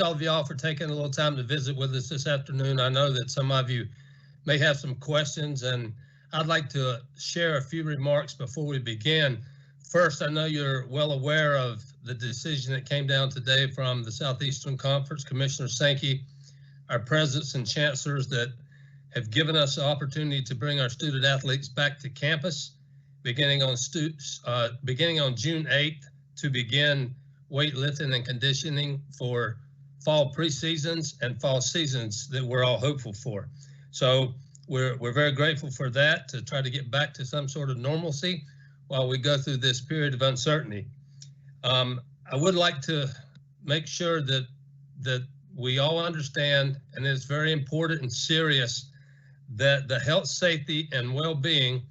all of y'all for taking a little time to visit with us this afternoon. I know that some of you may have some questions, and I'd like to share a few remarks before we begin. First, I know you're well aware of the decision that came down today from the Southeastern Conference, Commissioner Sankey, our presidents and chancellors that have given us the opportunity to bring our student athletes back to campus beginning on June 8th to begin weightlifting and conditioning for fall preseasons and fall seasons that we're all hopeful for. So we're very grateful for that, to try to get back to some sort of normalcy while we go through this period of uncertainty. I would like to make sure that we all understand, and it's very important and serious, that the health, safety, and well-being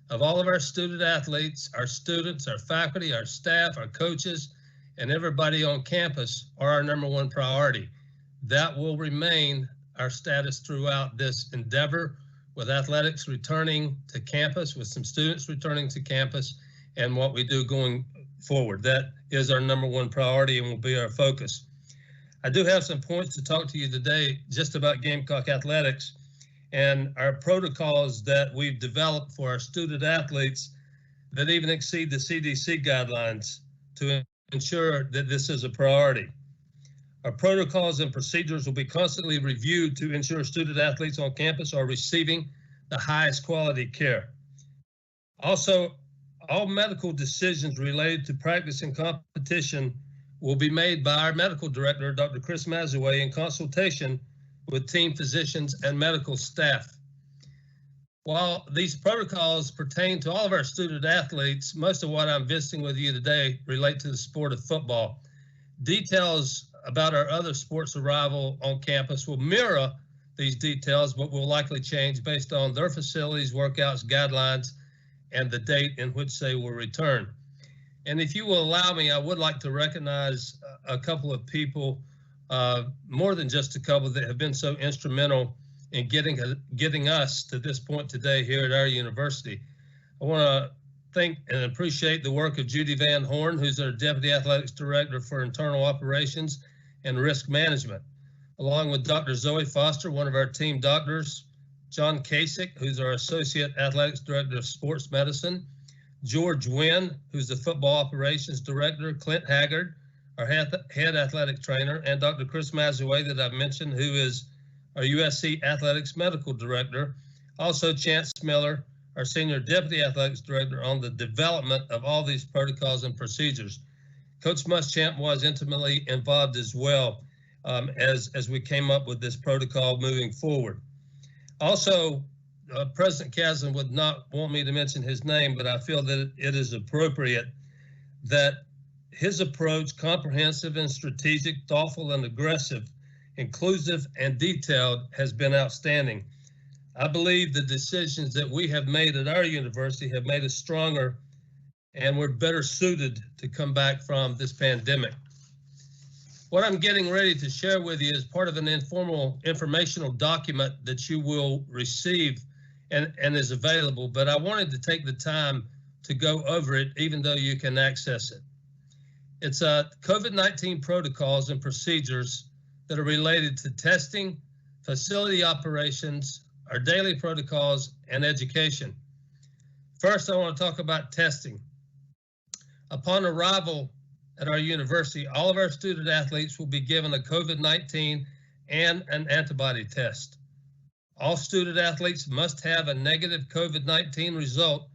of all of our student athletes, our students, our faculty, our staff, our coaches, and everybody on campus are our #1 priority. That will remain our status throughout this endeavor, with athletics returning to campus, with some students returning to campus, and what we do going forward. That is our #1 priority and will be our focus. I do have some points to talk to you today just about Gamecock athletics and our protocols that we've developed for our student athletes that even exceed the CDC guidelines to ensure that this is a priority. Our protocols and procedures will be constantly reviewed to ensure student athletes on campus are receiving the highest quality care. Also, all medical decisions related to practice and competition will be made by our medical director, Dr. Chris Mazaway, in consultation with team physicians and medical staff. While these protocols pertain to all of our student athletes, most of what I'm visiting with you today relate to the sport of football. Details about our other sports arrival on campus will mirror these details, but will likely change based on their facilities, workouts, guidelines, and the date in which they will return. And if you will allow me, I would like to recognize a couple of people, more than just a couple, that have been so instrumental in getting us to this point today here at our university. I want to thank and appreciate the work of Judy Van Horn, who's our Deputy Athletics Director for Internal Operations and Risk Management, along with Dr. Zoe Foster, one of our team doctors, John Kasich, who's our Associate Athletics Director of Sports Medicine, George Wynn, who's the Football Operations Director, Clint Haggard, our head athletic trainer, and Dr. Chris Mazaway that I've mentioned, who is our USC Athletics Medical Director. Also, Chance Miller, our Senior Deputy Athletics Director, on the development of all these protocols and procedures. Coach Muschamp was intimately involved as well as we came up with this protocol moving forward. Also, President Kasdan would not want me to mention his name, but I feel that it is appropriate that his approach, comprehensive and strategic, thoughtful and aggressive, inclusive and detailed, has been outstanding. I believe the decisions that we have made at our university have made us stronger, and we're better suited to come back from this pandemic. What I'm getting ready to share with you is part of an informal informational document that you will receive and is available, but I wanted to take the time to go over it even though you can access it. It's COVID-19 protocols and procedures that are related to testing, facility operations, our daily protocols, and education. First, I want to talk about testing. Upon arrival at our university, all of our student athletes will be given a COVID-19 and an antibody test. All student athletes must have a negative COVID-19 result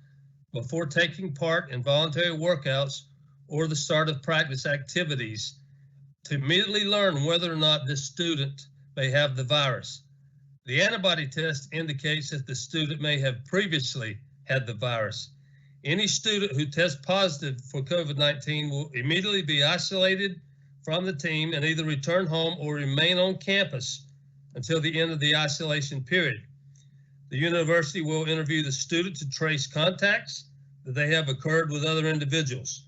before taking part in voluntary workouts or the start of practice activities to immediately learn whether or not this student may have the virus. The antibody test indicates that the student may have previously had the virus. Any student who tests positive for COVID-19 will immediately be isolated from the team and either return home or remain on campus until the end of the isolation period. The university will interview the student to trace contacts that they have occurred with other individuals.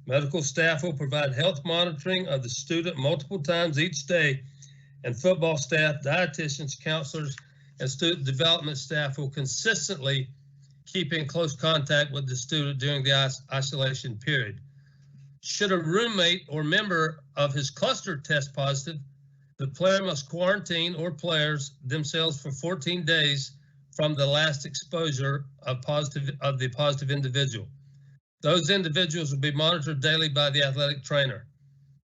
Medical staff will provide health monitoring of the student multiple times each day, and football staff, dietitians, counselors, and student development staff will consistently keep in close contact with the student during the isolation period. Should a roommate or member of his cluster test positive, The player must quarantine or players themselves for 14 days from the last exposure of the positive individual. Those individuals will be monitored daily by the athletic trainer.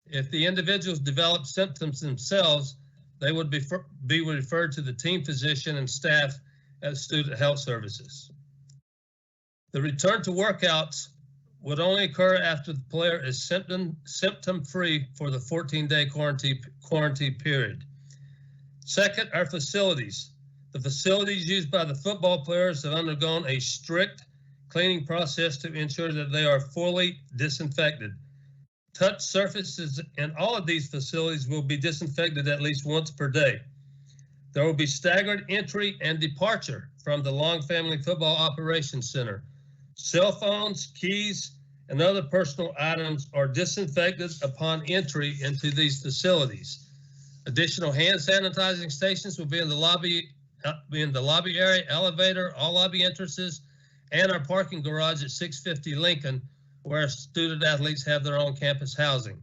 If the individuals develop symptoms themselves, they would be referred to the team physician and staff at Student Health Services. The return to workouts would only occur after the player is symptom-free for the 14-day quarantine period. Second, our facilities. The facilities used by the football players have undergone a strict cleaning process to ensure that they are fully disinfected. Touch surfaces in all of these facilities will be disinfected at least once per day. There will be staggered entry and departure from the Long Family Football Operations Center. Cell phones, keys, and other personal items are disinfected upon entry into these facilities. Additional hand sanitizing stations will be in the lobby area, elevator, all lobby entrances, and our parking garage at 650 Lincoln, where student athletes have their own campus housing.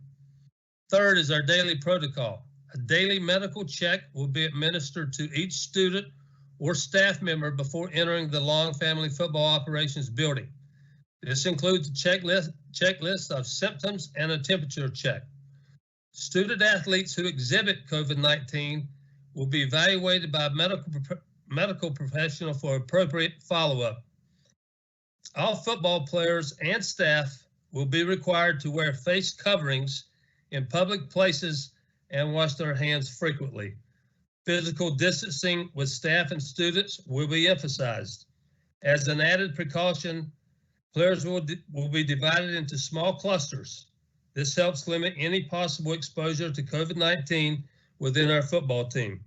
Third is our daily protocol. A daily medical check will be administered to each student or staff member before entering the Long Family Football Operations building. This includes a checklist of symptoms and a temperature check. Student athletes who exhibit COVID-19 will be evaluated by a medical professional for appropriate follow-up. All football players and staff will be required to wear face coverings in public places and wash their hands frequently. Physical distancing with staff and students will be emphasized. As an added precaution, players will be divided into small clusters. This helps limit any possible exposure to COVID-19 within our football team.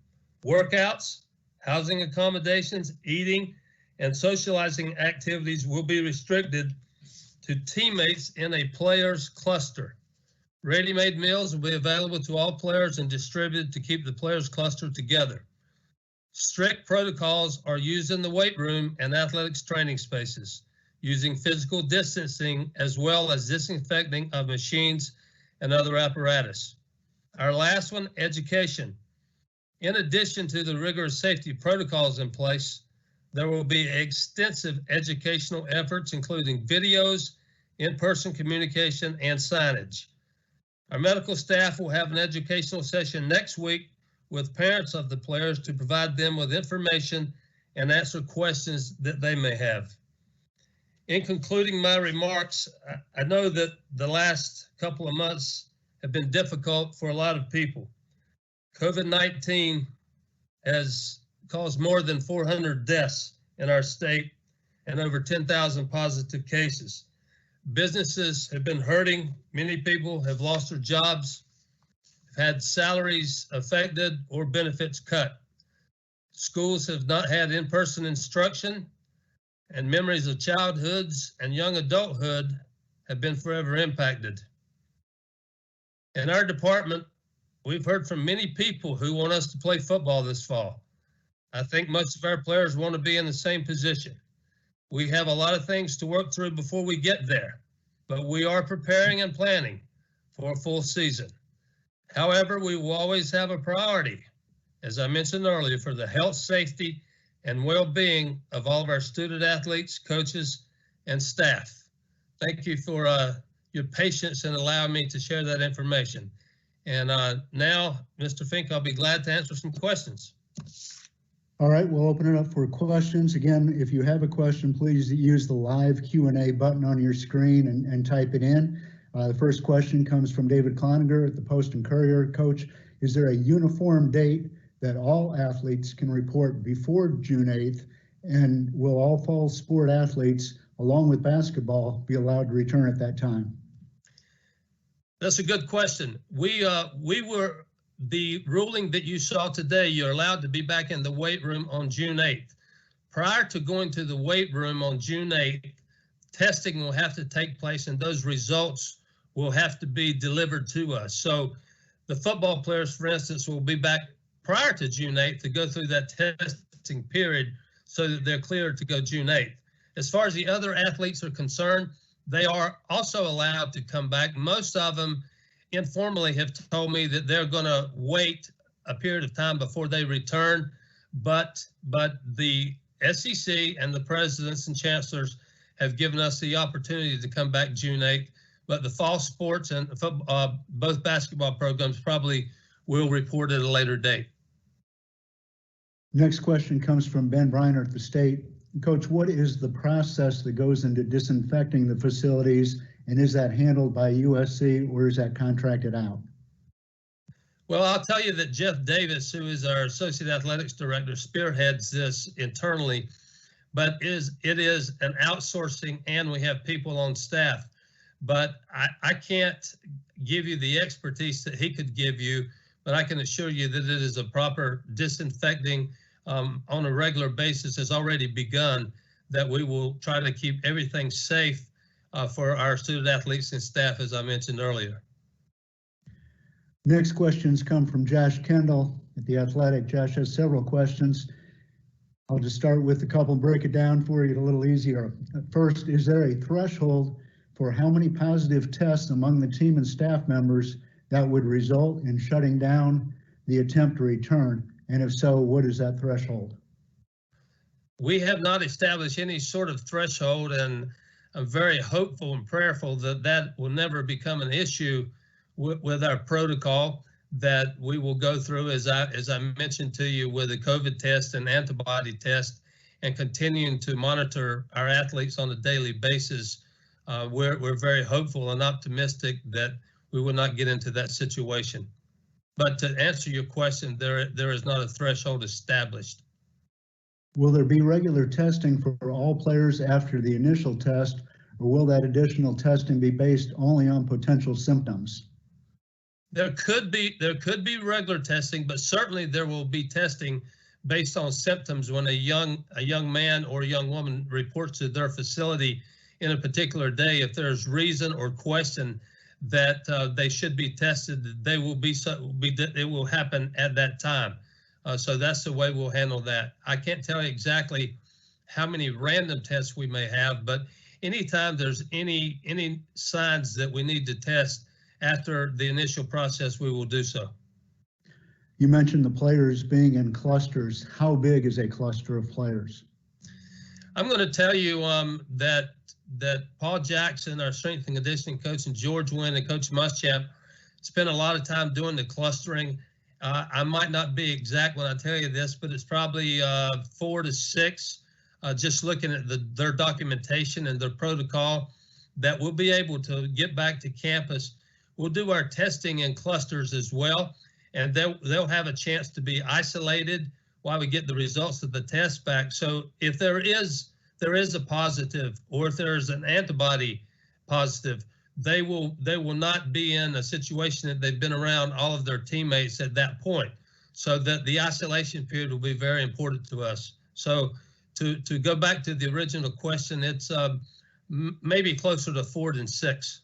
Workouts, housing accommodations, eating, and socializing activities will be restricted to teammates in a players cluster. Ready-made meals will be available to all players and distributed to keep the players cluster together. Strict protocols are used in the weight room and athletics training spaces, using physical distancing as well as disinfecting of machines and other apparatus. Our last one, education. In addition to the rigorous safety protocols in place, there will be extensive educational efforts, including videos, in-person communication, and signage. Our medical staff will have an educational session next week with parents of the players to provide them with information and answer questions that they may have. In concluding my remarks, I know that the last couple of months have been difficult for a lot of people. COVID-19 has caused more than 400 deaths in our state and over 10,000 positive cases. Businesses have been hurting. Many people have lost their jobs, have had salaries affected or benefits cut. Schools have not had in-person instruction, and memories of childhoods and young adulthood have been forever impacted. In our department, we've heard from many people who want us to play football this fall. I think most of our players want to be in the same position. We have a lot of things to work through before we get there, but we are preparing and planning for a full season. However, we will always have a priority, as I mentioned earlier, for the health, safety, and well-being of all of our student athletes, coaches, and staff. Thank you for your patience in allowing me to share that information. And now, Mr. Fink, I'll be glad to answer some questions. All right, we'll open it up for questions. Again, if you have a question, please use the live Q&A button on your screen and type it in. The first question comes from David Cloninger at the Post and Courier. Coach, is there a uniform date that all athletes can report before June 8th? And will all fall sport athletes, along with basketball, be allowed to return at that time? That's a good question. The ruling that you saw today, you're allowed to be back in the weight room on June 8th. Prior to going to the weight room on June 8th, testing will have to take place and those results will have to be delivered to us. So the football players, for instance, will be back prior to June 8th to go through that testing period so that they're cleared to go June 8th. As far as the other athletes are concerned, they are also allowed to come back. Most of them informally have told me that they're going to wait a period of time before they return, but the SEC and the presidents and chancellors have given us the opportunity to come back June 8th. But the fall sports and both basketball programs probably will report at a later date. Next question comes from Ben Briner at the state. Coach, what is the process that goes into disinfecting the facilities, and is that handled by USC or is that contracted out? Well, I'll tell you that Jeff Davis, who is our associate athletics director, spearheads this internally, but it is an outsourcing and we have people on staff. But I can't give you the expertise that he could give you, but I can assure you that it is a proper disinfecting on a regular basis has already begun, that we will try to keep everything safe for our student athletes and staff, as I mentioned earlier. Next questions come from Josh Kendall at The Athletic. Josh has several questions. I'll just start with a couple and break it down for you a little easier. First, is there a threshold for how many positive tests among the team and staff members that would result in shutting down the attempt to return? And if so, what is that threshold? We have not established any sort of threshold, and I'm very hopeful and prayerful that that will never become an issue with our protocol that we will go through, as I mentioned to you, with a COVID test and antibody test, and continuing to monitor our athletes on a daily basis. We're very hopeful and optimistic that we will not get into that situation. But to answer your question, there is not a threshold established. Will there be regular testing for all players after the initial test, or will that additional testing be based only on potential symptoms? There could be regular testing, but certainly there will be testing based on symptoms when a young man or a young woman reports to their facility in a particular day. If there's reason or question that they should be tested, it will happen at that time. So that's the way we'll handle that. I can't tell you exactly how many random tests we may have, but anytime there's any signs that we need to test after the initial process, we will do so. You mentioned the players being in clusters. How big is a cluster of players? I'm going to tell you that Paul Jackson, our strength and conditioning coach, and George Wynn and Coach Muschamp spent a lot of time doing the clustering. I might not be exact when I tell you this, but it's probably 4 to 6, just looking at their documentation and their protocol, that we'll be able to get back to campus. We'll do our testing in clusters as well, and they'll have a chance to be isolated while we get the results of the test back. So if there is a positive, or if there's an antibody positive, they will not be in a situation that they've been around all of their teammates at that point. So that the isolation period will be very important to us. So to go back to the original question, it's maybe closer to 4 than 6.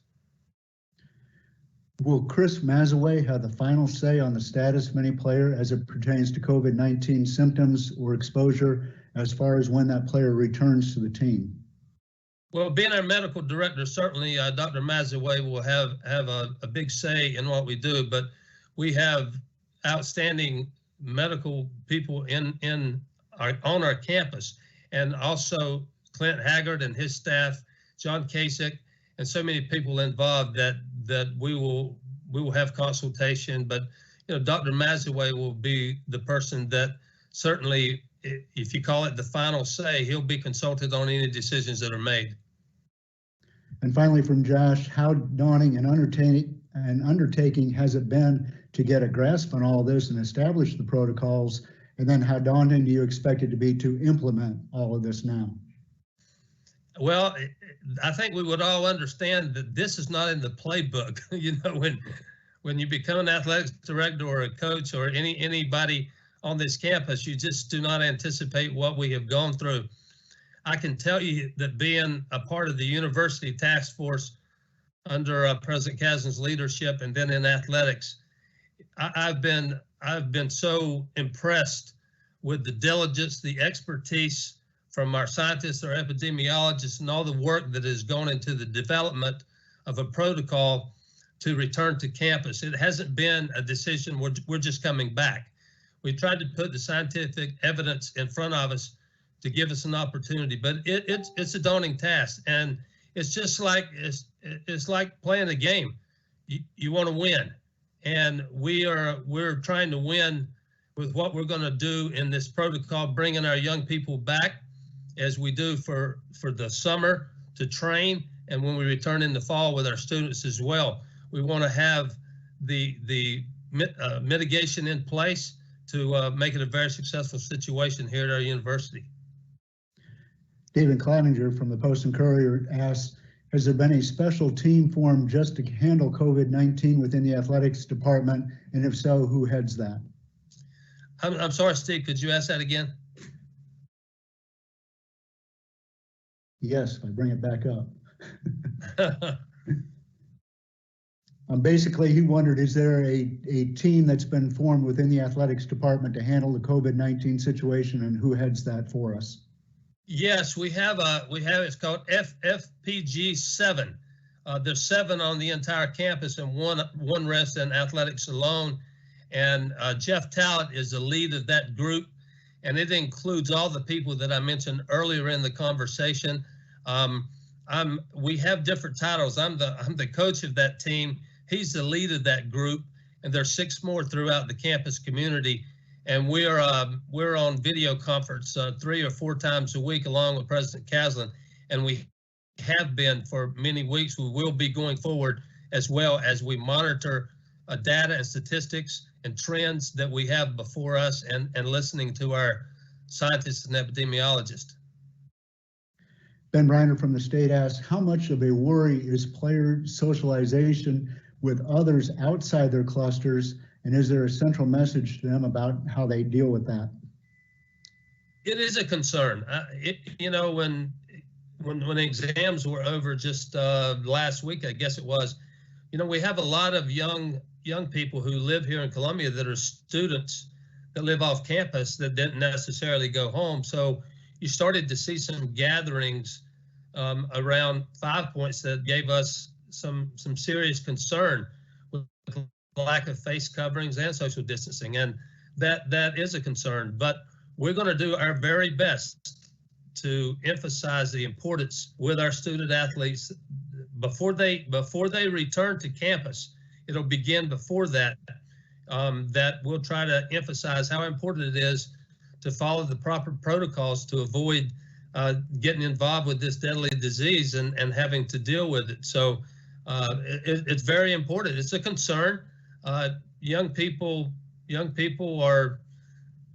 Will Chris Mazaway have the final say on the status of any player as it pertains to COVID-19 symptoms or exposure, as far as when that player returns to the team? Well, being our medical director, certainly Dr. Mazaway will have a big say in what we do, but we have outstanding medical people on our campus, and also Clint Haggard and his staff, John Kasich, and so many people involved that we will have consultation. But Dr. Mazaway will be the person that certainly, if you call it the final say, he'll be consulted on any decisions that are made. And finally, from Josh, how daunting an undertaking has it been to get a grasp on all this and establish the protocols? And then how daunting do you expect it to be to implement all of this now? Well, I think we would all understand that this is not in the playbook. When you become an athletics director or a coach or anybody on this campus, you just do not anticipate what we have gone through. I can tell you that being a part of the university task force under President Kasdan's leadership, and then in athletics, I've been so impressed with the diligence, the expertise from our scientists, our epidemiologists, and all the work that has gone into the development of a protocol to return to campus. It hasn't been a decision we're just coming back. We tried to put the scientific evidence in front of us to give us an opportunity, but it's a daunting task, and it's just like it's like playing a game. You want to win, and we're trying to win with what we're going to do in this protocol, bringing our young people back as we do for the summer to train, and when we return in the fall with our students as well. We want to have the mitigation in place to make it a very successful situation here at our university. David Clevenger from the Post and Courier asks, has there been a special team formed just to handle COVID-19 within the athletics department? And if so, who heads that? I'm sorry, Steve, could you ask that again? Yes, if I bring it back up. Basically, he wondered, is there a team that's been formed within the athletics department to handle the COVID-19 situation, and who heads that for us? Yes, we have it's called FFPG 7. There's 7 on the entire campus, and one rests in athletics alone. And Jeff Talent is the lead of that group, and it includes all the people that I mentioned earlier in the conversation. We have different titles. I'm the coach of that team. He's the lead of that group, and there's 6 more throughout the campus community. And we're on video conference 3 or 4 times a week along with President Caslin, and we have been for many weeks. We will be going forward as well as we monitor data and statistics and trends that we have before us, and listening to our scientists and epidemiologists. Ben Briner from the state asks, how much of a worry is player socialization with others outside their clusters, and is there a central message to them about how they deal with that? It is a concern. When exams were over just last week, I guess it was, we have a lot of young people who live here in Columbia that are students that live off campus that didn't necessarily go home. So you started to see some gatherings around 5 Points that gave us some serious concern with lack of face coverings and social distancing, and that is a concern. But we're going to do our very best to emphasize the importance with our student athletes before they return to campus. It'll begin before that. That we'll try to emphasize how important it is to follow the proper protocols to avoid getting involved with this deadly disease and having to deal with it. So it's very important. It's a concern. Young people are,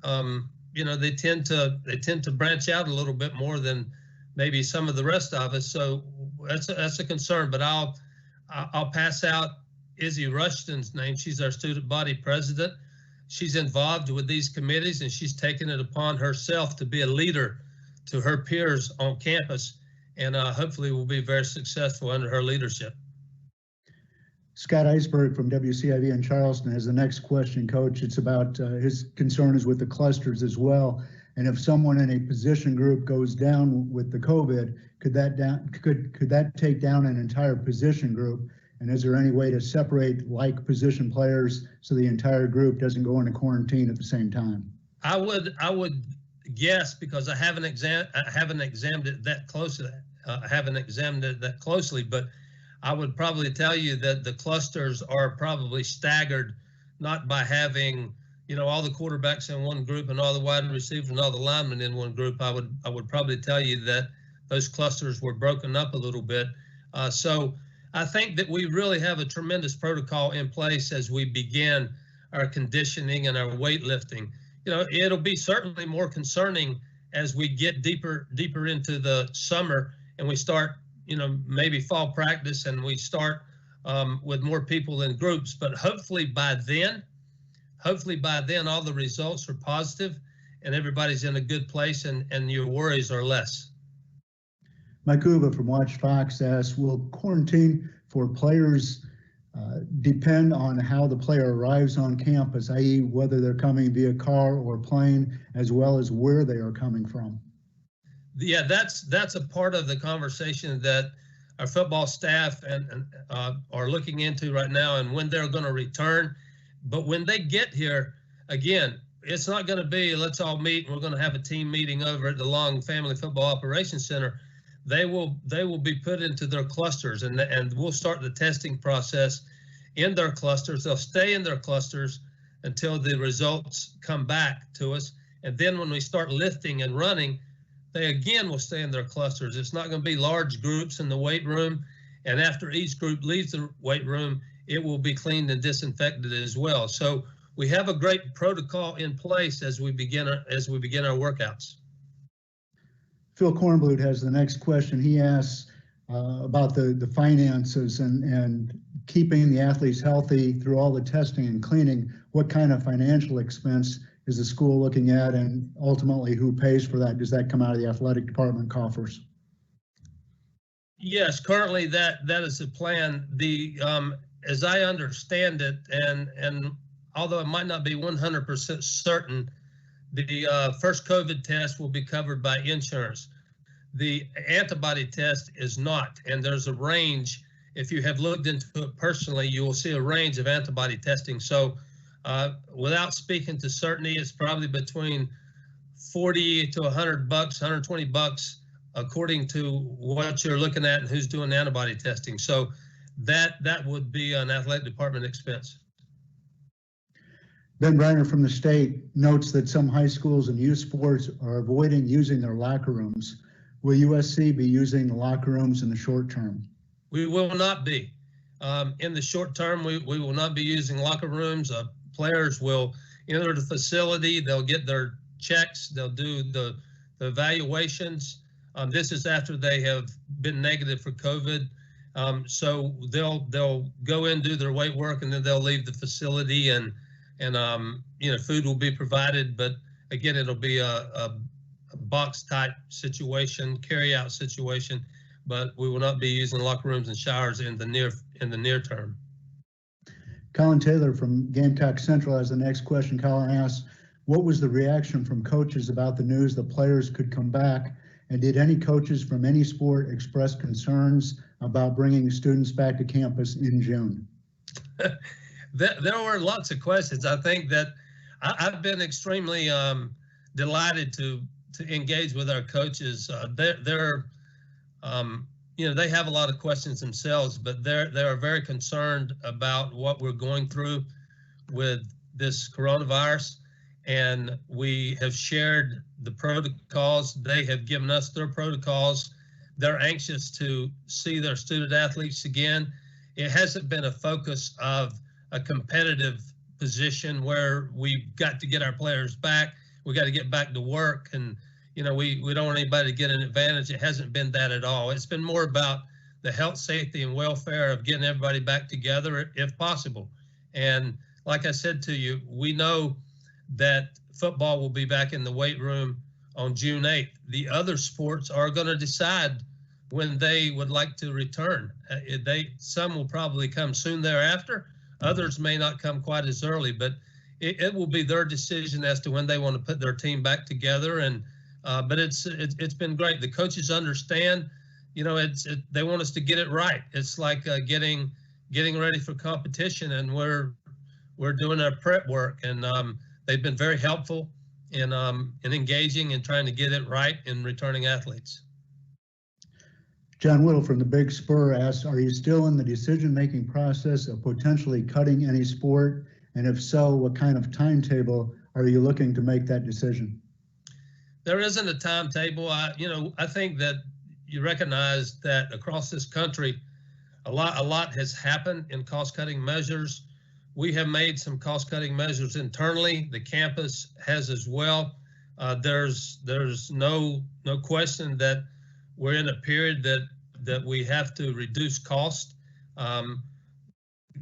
they tend to branch out a little bit more than maybe some of the rest of us. So that's a concern. But I'll pass out Izzy Rushton's name. She's our student body president. She's involved with these committees, and she's taken it upon herself to be a leader to her peers on campus, and hopefully will be very successful under her leadership. Scott Iceberg from WCIV in Charleston has the next question, Coach. It's about his concern is with the clusters as well. And if someone in a position group goes down with the COVID, could that take down an entire position group? And is there any way to separate like position players so the entire group doesn't go into quarantine at the same time? I would guess, because I haven't examined it that closely, but I would probably tell you that the clusters are probably staggered, not by having, all the quarterbacks in one group and all the wide receivers and all the linemen in one group. I would probably tell you that those clusters were broken up a little bit. So I think that we really have a tremendous protocol in place as we begin our conditioning and our weightlifting. It'll be certainly more concerning as we get deeper into the summer and we start, maybe fall practice, and we start with more people in groups. But hopefully by then all the results are positive and everybody's in a good place, and your worries are less. Mike Uva from Watch Fox asks, will quarantine for players depend on how the player arrives on campus, i.e. whether they're coming via car or plane, as well as where they are coming from? Yeah, that's a part of the conversation that our football staff and are looking into right now, and when they're going to return. But when they get here, again, it's not going to be let's all meet and we're going to have a team meeting over at the Long Family Football Operations Center. They will be put into their clusters, and we'll start the testing process in their clusters. They'll stay in their clusters until the results come back to us. And then when we start lifting and running, they again will stay in their clusters. It's not going to be large groups in the weight room. And after each group leaves the weight room, it will be cleaned and disinfected as well. So we have a great protocol in place as we begin our workouts. Phil Kornblut has the next question. He asks about the finances and keeping the athletes healthy through all the testing and cleaning. What kind of financial expense is the school looking at, and ultimately who pays for that? Does that come out of the athletic department coffers? Yes, currently that is the plan. As I understand it, and although it might not be 100% certain, the first COVID test will be covered by insurance. The antibody test is not, and there's a range. If you have looked into it personally, you will see a range of antibody testing. So without speaking to certainty, it's probably between $40 to $100, $120, according to what you're looking at and who's doing antibody testing. So that would be an athletic department expense. Ben Briner from the state notes that some high schools and youth sports are avoiding using their locker rooms. Will USC be using the locker rooms in the short term? We will not be. In the short term, we will not be using locker rooms. Players will enter the facility. They'll get their checks. They'll do the evaluations. This is after they have been negative for COVID. So they'll go in, do their weight work, and then they'll leave the facility, and food will be provided. But again, it'll be a box type situation, carry out situation, but we will not be using locker rooms and showers in the near term. Colin Taylor from Gamecock Central has the next question. Colin asks, what was the reaction from coaches about the news that players could come back? And did any coaches from any sport express concerns about bringing students back to campus in June? There were lots of questions. I think that I've been extremely delighted to engage with our coaches. They have a lot of questions themselves, but they're very concerned about what we're going through with this coronavirus. And we have shared the protocols. They have given us their protocols. They're anxious to see their student athletes again. It hasn't been a focus of a competitive position where we've got to get our players back. We got to get back to work, and we don't want anybody to get an advantage. It hasn't been that at all. It's been more about the health, safety, and welfare of getting everybody back together if possible. And like I said to you, we know that football will be back in the weight room on June 8th. The other sports are going to decide when they would like to return. Some will probably come soon thereafter. Others may not come quite as early, but it will be their decision as to when they want to put their team back together. And but it's been great. The coaches understand. They want us to get it right. It's like getting ready for competition, and we're doing our prep work, and they've been very helpful in engaging and trying to get it right in returning athletes. John Whittle from the Big Spur asks, are you still in the decision-making process of potentially cutting any sport? And if so, what kind of timetable are you looking to make that decision? There isn't a timetable. I think that you recognize that across this country, a lot has happened in cost-cutting measures. We have made some cost-cutting measures internally. The campus has as well. There's no question that we're in a period that we have to reduce cost.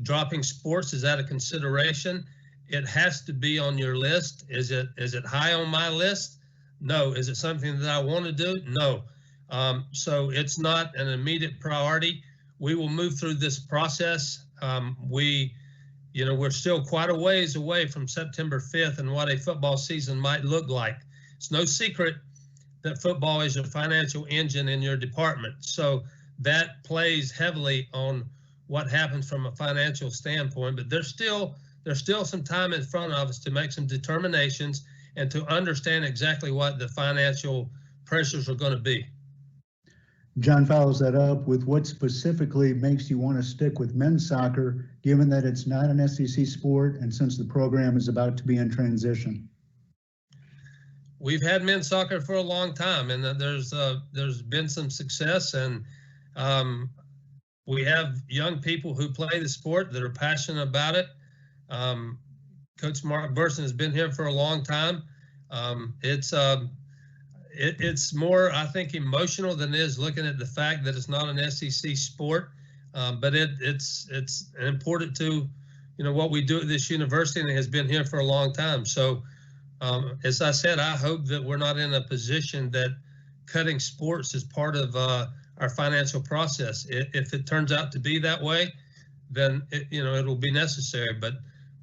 Dropping sports is out of consideration. It has to be on your list. Is it high on my list? No. Is it something that I want to do? No. So it's not an immediate priority. We will move through this process. We're still quite a ways away from September 5th and what a football season might look like. It's no secret that football is your financial engine in your department. So that plays heavily on what happens from a financial standpoint, but there's still there's still some time in front of us to make some determinations and to understand exactly what the financial pressures are going to be. John follows that up with what specifically makes you want to stick with men's soccer, given that it's not an SEC sport and since the program is about to be in transition? We've had men's soccer for a long time, and there's been some success, and we have young people who play the sport that are passionate about it. Coach Mark Burson has been here for a long time. It's more, I think, emotional than it is looking at the fact that it's not an SEC sport, but it's important to, what we do at this university, and it has been here for a long time. So, as I said, I hope that we're not in a position that cutting sports is part of our financial process. If it turns out to be that way, then it'll be necessary. But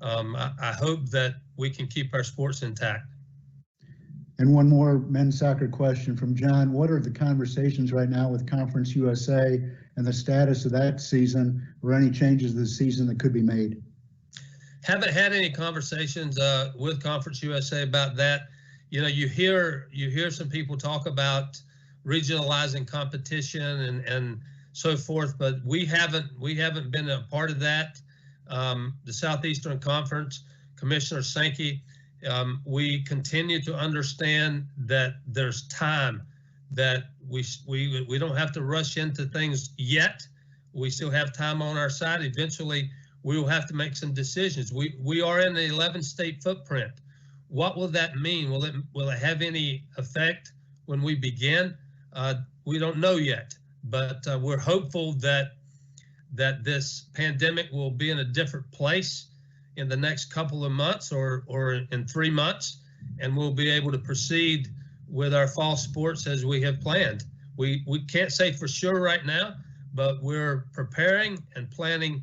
I hope that we can keep our sports intact. And one more men's soccer question from John. What are the conversations right now with Conference USA and the status of that season, or any changes to the season that could be made? Haven't had any conversations with Conference USA about that. You hear some people talk about regionalizing competition and so forth, but we haven't been a part of that. The Southeastern Conference, Commissioner Sankey, we continue to understand that there's time, that we don't have to rush into things yet. We still have time on our side. Eventually, we will have to make some decisions. We are in an 11-state footprint. What will that mean? Will it have any effect when we begin? We don't know yet, but we're hopeful that this pandemic will be in a different place in the next couple of months or in 3 months, and we'll be able to proceed with our fall sports as we have planned. We can't say for sure right now, but we're preparing and planning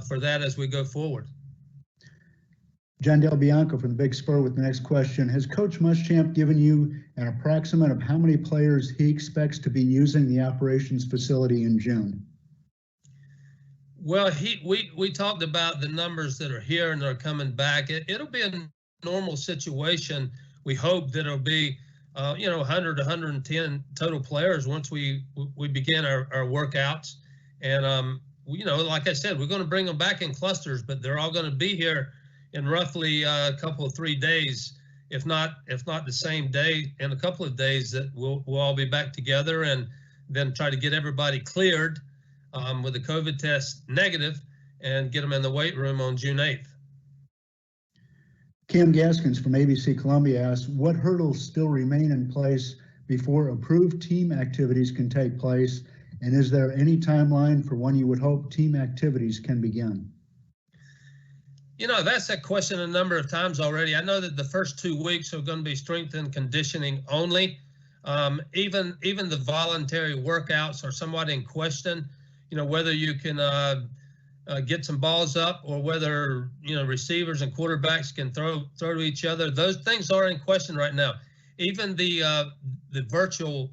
for that as we go forward. John Del Bianco from the Big Spur with the next question. Has Coach Muschamp given you an approximate of how many players he expects to be using the operations facility in June? Well, we talked about the numbers that are here and are coming back. It'll be a normal situation. We hope that it'll be 100 to 110 total players once we begin our workouts. And like I said, we're going to bring them back in clusters, but they're all going to be here in roughly a couple of 3 days, if not the same day, in a couple of days, that we'll all be back together and then try to get everybody cleared with a COVID test negative and get them in the weight room on June 8th. Cam Gaskins from ABC Columbia asks, what hurdles still remain in place before approved team activities can take place? And is there any timeline for when you would hope team activities can begin? I've asked that question a number of times already. I know that the first 2 weeks are going to be strength and conditioning only. Even the voluntary workouts are somewhat in question. Whether you can get some balls up or whether, receivers and quarterbacks can throw to each other. Those things are in question right now. Even the virtual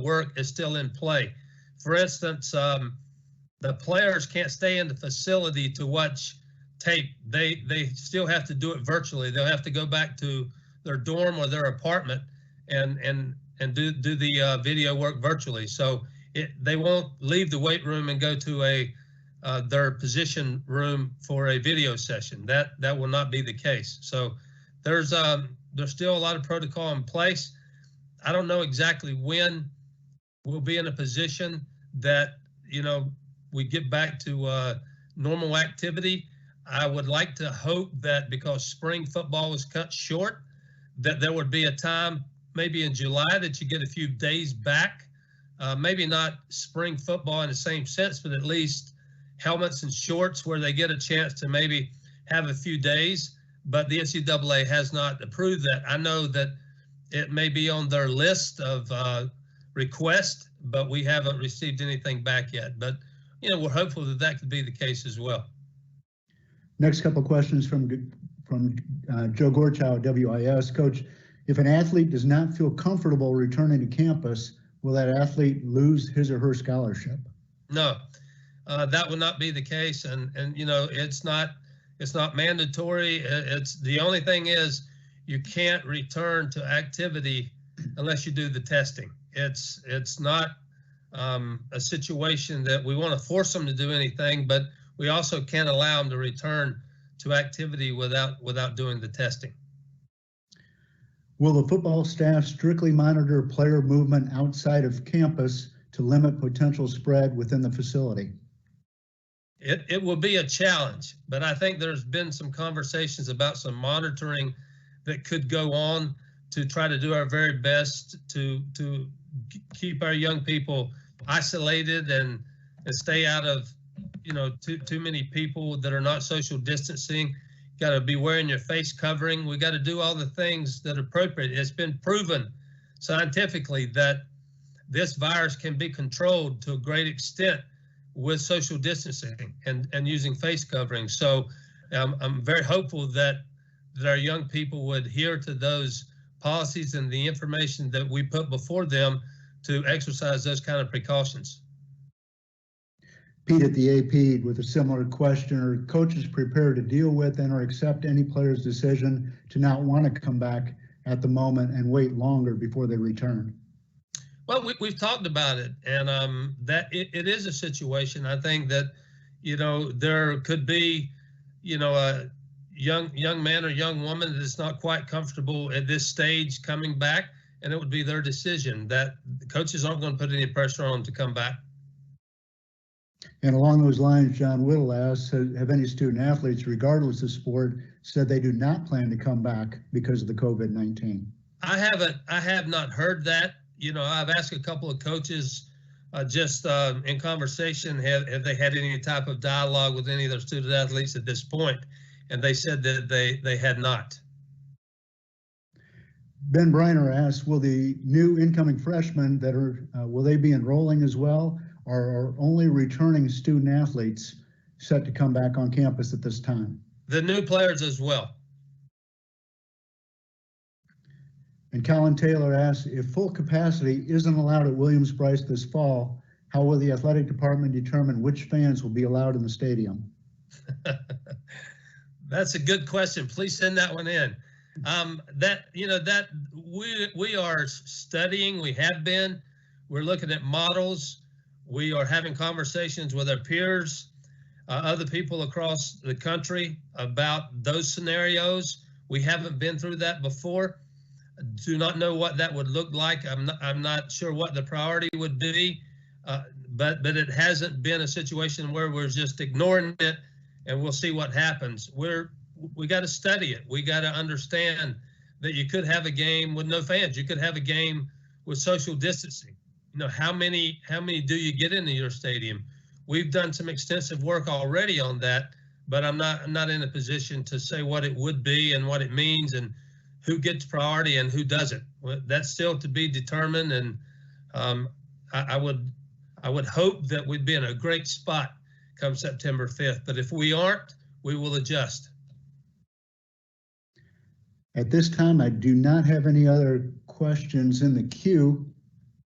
work is still in play. For instance, the players can't stay in the facility to watch tape. They still have to do it virtually. They'll have to go back to their dorm or their apartment and do the video work virtually. So they won't leave the weight room and go to their position room for a video session. That will not be the case. So there's still a lot of protocol in place. I don't know exactly when we'll be in a position that we get back to normal activity. I would like to hope that because spring football was cut short, that there would be a time maybe in July that you get a few days back. Maybe not spring football in the same sense, but at least helmets and shorts where they get a chance to maybe have a few days. But the NCAA has not approved that. I know that it may be on their list of requests, but we haven't received anything back yet. But, we're hopeful that could be the case as well. Next couple of questions from Joe Gorchow, WIS. Coach, if an athlete does not feel comfortable returning to campus, will that athlete lose his or her scholarship? No, that will not be the case. And it's not It's not mandatory. It's the only thing is you can't return to activity unless you do the testing. It's not a situation that we want to force them to do anything, but we also can't allow them to return to activity without doing the testing. Will the football staff strictly monitor player movement outside of campus to limit potential spread within the facility? It will be a challenge, but I think there's been some conversations about some monitoring that could go on to try to do our very best to keep our young people isolated and stay out of, too many people that are not social distancing. Got to be wearing your face covering. We got to do all the things that are appropriate. It's been proven scientifically that this virus can be controlled to a great extent with social distancing and using face covering. So I'm very hopeful that our young people would adhere to those policies and the information that we put before them to exercise those kind of precautions. Pete at the AP with a similar question. Are coaches prepared to deal with and or accept any player's decision to not want to come back at the moment and wait longer before they return? Well, we've talked about it, and that it is a situation. I think that, there could be, a young man or young woman that is not quite comfortable at this stage coming back, and it would be their decision. That the coaches aren't going to put any pressure on them to come back. And along those lines, John Whittle asks, have any student athletes, regardless of sport, said they do not plan to come back because of the COVID-19? I have not heard that. I've asked a couple of coaches just in conversation, have they had any type of dialogue with any of their student athletes at this point? And they said that they had not. Ben Briner asks, will the new incoming freshmen that are, will they be enrolling as well? Or are only returning student athletes set to come back on campus at this time? The new players as well. And Colin Taylor asks, if full capacity isn't allowed at Williams-Brice this fall, how will the athletic department determine which fans will be allowed in the stadium? That's a good question. Please send that one in. We are studying. We have been. We're looking at models. We are having conversations with our peers, other people across the country about those scenarios. We haven't been through that before. Do not know what that would look like. I'm not sure what the priority would be, but it hasn't been a situation where we're just ignoring it and we'll see what happens. We got to study it. We got to understand that you could have a game with no fans. You could have a game with social distancing. How many do you get into your stadium? We've done some extensive work already on that, but I'm not in a position to say what it would be and what it means and who gets priority and who doesn't. That's still to be determined, and I would hope that we'd be in a great spot come September 5th. But if we aren't, we will adjust. At this time, I do not have any other questions in the queue.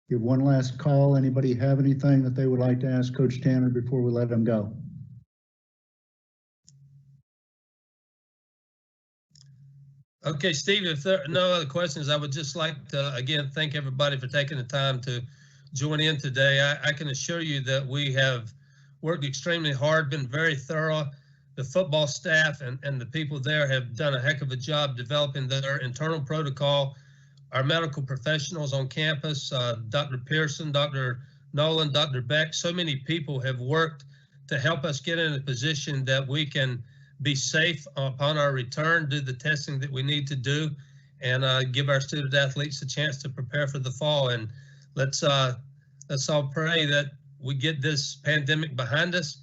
Give one last call. Anybody have anything that they would like to ask Coach Tanner before we let him go? Okay, Steve, if there are no other questions, I would just like to, again, thank everybody for taking the time to join in today. I can assure you that we have worked extremely hard, been very thorough. The football staff and the people there have done a heck of a job developing their internal protocol. Our medical professionals on campus, Dr. Pearson, Dr. Nolan, Dr. Beck, so many people have worked to help us get in a position that we can be safe upon our return, do the testing that we need to do, and give our student athletes a chance to prepare for the fall. And let's all pray that we get this pandemic behind us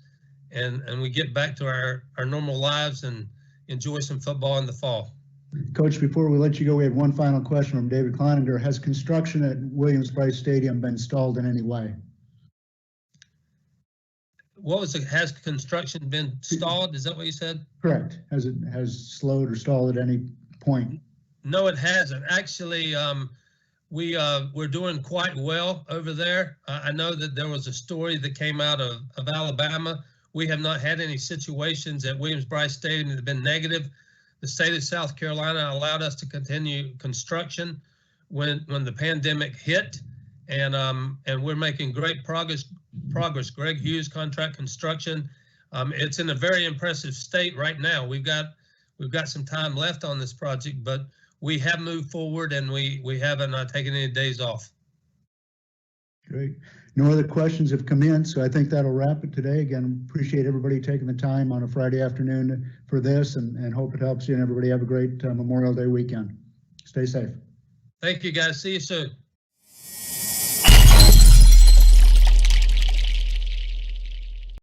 and we get back to our normal lives and enjoy some football in the fall. Coach, before we let you go, we have one final question from David Kleininger. Has construction at Williams-Brice Stadium been stalled in any way? What was it? Has construction been stalled? Is that what you said? Correct. Has it slowed or stalled at any point? No, it hasn't. Actually, we're doing quite well over there. I know that there was a story that came out of Alabama we have not had any situations at Williams-Brice Stadium that have been negative. The state of South Carolina allowed us to continue construction when the pandemic hit, and we're making great progress. Greg Hughes contract construction. It's in a very impressive state right now. We've got some time left on this project, but we have moved forward, and we haven't taken any days off. Great. No other questions have come in, so I think that'll wrap it today. Again, appreciate everybody taking the time on a Friday afternoon for this, and hope it helps you, and everybody have a great Memorial Day weekend. Stay safe. Thank you, guys. See you soon.